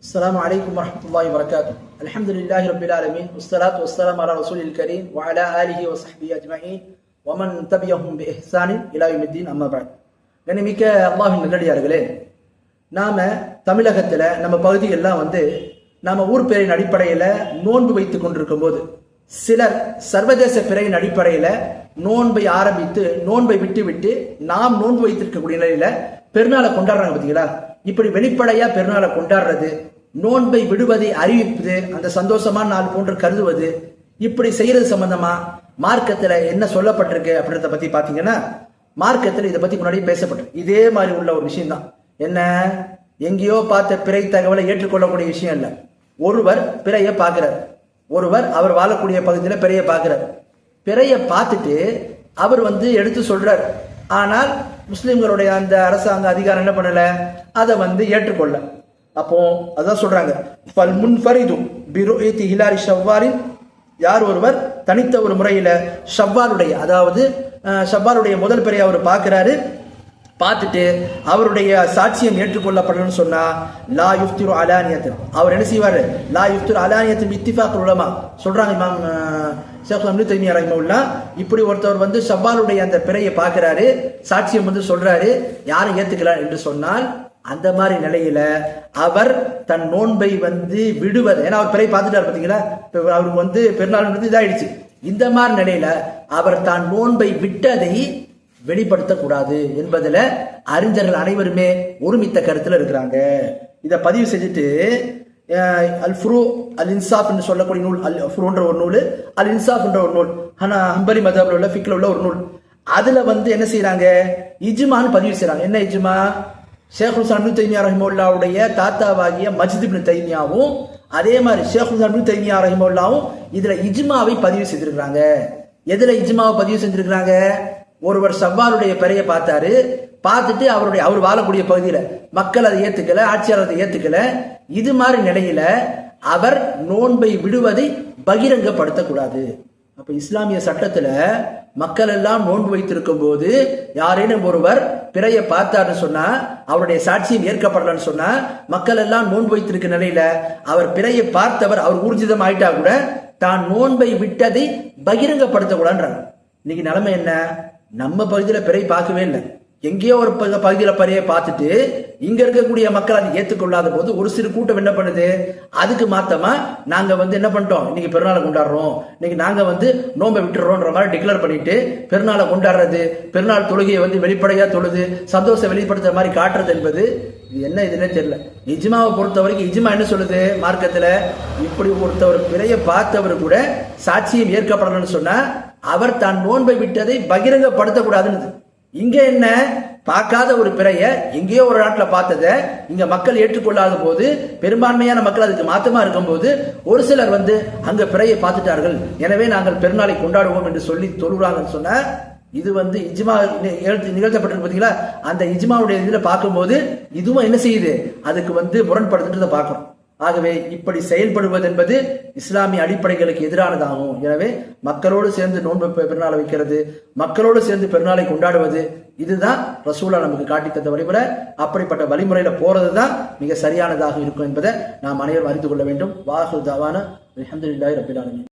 السلام عليكم ورحمة الله وبركاته. الحمد لله رب العالمين والصلاة والسلام على رسول الكريم وعلى آله وصحبه أجمعين ومن تبعهم بإحسان إلى يوم الدين أما بعد. கண்ணியமிக்க அல்லாஹ்வின் நல்லடியார்களே, நாம தமிழகத்துல நம்ம பகுதியெல்லாம் நாம ஊர் பேரின் அடிப்படையில நோன்பு வைத்துக் கொண்டிருக்கும் போது சிலர் சர்வதேச பிறையின் அடிப்படையில நோன்பை ஆரம்பித்து நோன்பை விட்டு நாம் நோன்பு வைத்திருக்கக்கூடிய நிலையில பெருநாளை கொண்டாடுறாங்க. பார்த்தீங்களா? இப்படி வெளிப்படையா பெருநாளை கொண்டாடுறது, நோன்பை விடுவதை அறிவிப்பது, அந்த சந்தோஷமான நாள் போன்று கருதுவது, இப்படி செய்யறது சம்பந்தமா மார்க்கத்துல என்ன சொல்லப்பட்டிருக்கு அப்படின்றத பத்தி பாத்தீங்கன்னா, மார்க்கத்துல இதை பத்தி முன்னாடி பேசப்பட்டிருக்கு. இதே மாதிரி உள்ள ஒரு விஷயம் தான். என்ன, எங்கேயோ பார்த்த பிறை தகவலை ஏற்றுக்கொள்ளக்கூடிய விஷயம் இல்ல. ஒருவர் பிறைய பார்க்கிறார், ஒருவர் அவர் வாழக்கூடிய பகுதியில் பிறைய பார்க்கிறார். பிறைய பார்த்துட்டு அவர் எடுத்து சொல்றார். ஆனால் முஸ்லிம்களுடைய அந்த அரசாங்க அதிகாரம் என்ன பண்ணல, அதை ஏற்றுக்கொள்ள. அப்போ அதான் சொல்றாங்க, யார் ஒருவர் தனித்த ஒரு முறையில ஷவ்வாலுடைய, அதாவது ஷவ்வாலுடைய முதல் பிறையை அவர் பார்க்கிறாரு, பார்த்துட்டு அவருடைய சாட்சியம் ஏற்றுக்கொள்ளப்படணும்னு சொன்னா லா யுஃப்திரு அலானியத்தன், அவர் என்ன செய்வாரு, லா யுஃப்திரு அலானியத்தன் இத்திஃபாக் உலமா சொல்றாங்க. இமாம் ஷேக் இப்னு தைமியா ரஹிமஹுல்லாஹ், இப்படி ஒருத்தவர் ஷவ்வாலுடைய அந்த பிறையை பார்க்கிறாரு, சாட்சியம் சொல்றாரு, யாரும் ஏத்துக்கல என்று சொன்னால் அந்த மாதிரி நிலையில அவர் தன் நோன்பை விடுவது, ஏன்னா அவர் பிறையை பார்த்துட்டார். பார்த்தீங்களா, அவருக்கு பெருநாள் இதாயிடுச்சு. இந்த மாதிரி நிலையில அவர் தான் நோன்பை விட்டதை வெளிப்படுத்தக்கூடாது என்பதுல அறிஞர்கள் அனைவருமே ஒருமித்த கருத்துல இருக்கிறாங்க. இதை பதிவு செஞ்சுட்டு அல் ஃபுரு அல் இன்சாஃப் என்று சொல்லக்கூடிய நூல், அல் ஃபுருன்ற ஒரு நூல், அல் இன்சாஃப் என்ற ஒரு நூல், ஹம்பலி மதப்ல உள்ள ஃபிக்ல உள்ள ஒரு நூல், அதுல என்ன செய்யறாங்க, இஜ்மான்னு பதிவு செய்யறாங்க. என்ன இஜ்மா? ஷேக் இப்னு தைமியா ரஹிமஹுல்லாஹ்வுடைய தாத்தாவாகிய மஜ்த் இப்னு தைமியாவும் அதே மாதிரி ஷேக் இப்னு தைமியா ரஹிமஹுல்லாஹ்வும் இதுல இஜ்மாவை பதிவு செய்திருக்கிறாங்க. எதுல இஜ்மாவை பதிவு செஞ்சிருக்கிறாங்க? ஒருவர் ஷவ்வாலுடைய பிறையை பார்த்தாரு, பார்த்துட்டு அவர் வாழக்கூடிய பகுதியில மக்கள் அதை ஏத்துக்கல, ஆட்சியாளர் அதை ஏத்துக்கல. இது மாதிரி நிலையில அவர் நோன்பை விடுவதை பகிரங்கப்படுத்தக்கூடாது. அப்ப இஸ்லாமிய சட்டத்துல மக்கள் எல்லாம் நோன்பு வைத்திருக்கும் போது யாரேனும் ஒருவர் பிறையை பார்த்தாருன்னு சொன்னா, அவருடைய சாட்சியம் ஏற்கப்படலன்னு சொன்னா, மக்கள் எல்லாம் நோன்பு வைத்திருக்க நிலையில அவர் பிறையை பார்த்தவர் அவர் ஊர்ஜிதம் ஆயிட்டா கூட தான் நோன்பை விட்டதை பகிரங்கப்படுத்தக்கூடாதுன்றாங்க. இன்னைக்கு நிலைமை என்ன, நம்ம பகுதியில பிறை பார்க்கவே இல்லை, எங்கேயோ ஒரு பகுதியில பிறையை பார்த்துட்டு இங்க இருக்கக்கூடிய மக்கள் அதை ஏற்றுக்கொள்ளாத போது ஒரு சிறு கூட்டம் என்ன பண்ணுது, அதுக்கு மாத்தமா நாங்க என்ன பண்ணிட்டோம், இன்னைக்கு பெருநாளை கொண்டாடுறோம், இன்னைக்கு நாங்க நோன்பை விட்டுறோம்ன்ற மாதிரி டிக்ளேர் பண்ணிட்டு பெருநாளை கொண்டாடுறது, பெருநாள் தொழுகையை வெளிப்படையா தொழுது சந்தோஷம் வெளிப்படுத்துற மாதிரி காட்டுறது என்பது என்ன இதுன்னே தெரியல. இஜ்மாவை பொறுத்த வரைக்கும் இஜ்மா என்ன சொல்லுது மார்க்கத்துல, இப்படி ஒருத்தவர் பிறையை பார்த்தவர் கூட சாட்சியம் ஏற்கப்படணும்னு சொன்னா அவர் தான் நோன்பை விட்டதை பகிரங்கப்படுத்தக்கூடாதுன்னு. இங்க என்ன, பார்க்காத ஒரு பிறைய எங்கேயோ ஒரு நாட்டில் பார்த்ததை இங்க மக்கள் ஏற்றுக்கொள்ளாத போது, பெரும்பான்மையான மக்கள் அதுக்கு மாத்தமா இருக்கும் போது ஒரு சிலர் அங்க பிறையை பார்த்துட்டார்கள், எனவே நாங்கள் பெருநாளை கொண்டாடுவோம் என்று சொல்லி தொழுறாங்கன்னு சொன்ன, இது இஜ்மா நிகழ்த்தப்பட்டிருக்கு. பார்த்தீங்களா, அந்த இஜ்மாவுடைய இதுல பார்க்கும்போது இதுவும் என்ன செய்யுது, அதுக்கு முரண்படுத்துன்றதை பார்க்கணும். ஆகவே இப்படி செயல்படுவது என்பது இஸ்லாமிய அடிப்படைகளுக்கு எதிரானதாகும். எனவே மக்களோடு சேர்ந்து நோன்பு பெருநாளை வைக்கிறது, மக்களோடு சேர்ந்து பெருநாளை கொண்டாடுவது, இதுதான் ரசூலா நமக்கு காட்டி தந்த வழிமுறை. அப்படிப்பட்ட வழிமுறையில போறதுதான் மிக சரியானதாக இருக்கும் என்பதை நாம் அனைவரும் அறிந்து கொள்ள வேண்டும். வாஹிரு தஅவானா அல்ஹம்துலில்லாஹி ரப்பில் ஆலமீன்.